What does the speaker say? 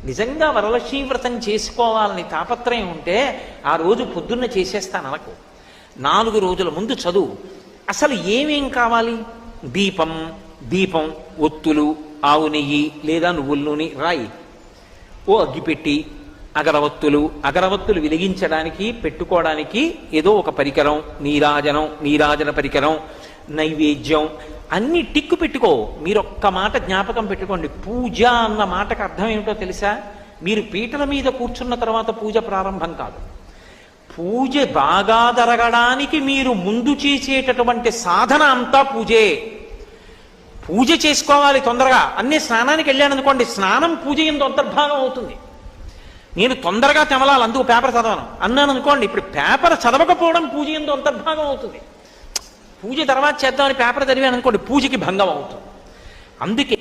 నిజంగా వరలక్ష్మీ వ్రతం చేసుకోవాలని తాపత్రయం ఉంటే ఆ రోజు పొద్దున్న చేసేస్తాను అనకు. 4 రోజుల ముందు చదువు. అసలు ఏమేం కావాలి? దీపం, ఒత్తులు, ఆవు నెయ్యి లేదా నువ్వుల నూనె రాయి. ఓ అగ్గిపెట్టి, అగరవత్తులు వెలిగించడానికి పెట్టుకోవడానికి ఏదో ఒక పరికరం, నీరాజన పరికరం, నైవేద్యం అన్ని టిక్కు పెట్టుకో. మీరు ఒక్క మాట జ్ఞాపకం పెట్టుకోండి, పూజ అన్న మాటకు అర్థం ఏమిటో తెలుసా? మీరు పీటల మీద కూర్చున్న తర్వాత పూజ ప్రారంభం కాదు. పూజ బాగా జరగడానికి మీరు ముందు చేసేటటువంటి సాధన అంతా పూజే. పూజ చేసుకోవాలి తొందరగా. అన్నీ స్నానానికి వెళ్ళాను అనుకోండి, స్నానం పూజ ఎందు అంతర్భాగం అవుతుంది. నేను తొందరగా తెమలాలి, అందుకు పేపర్ చదవను అన్నాను అనుకోండి, ఇప్పుడు పేపర్ చదవకపోవడం పూజ ఎందు అంతర్భాగం అవుతుంది. పూజ తర్వాత చేద్దామని పేపర్ చదివాను అనుకోండి, పూజకి భంగం అవుతుంది. అందుకే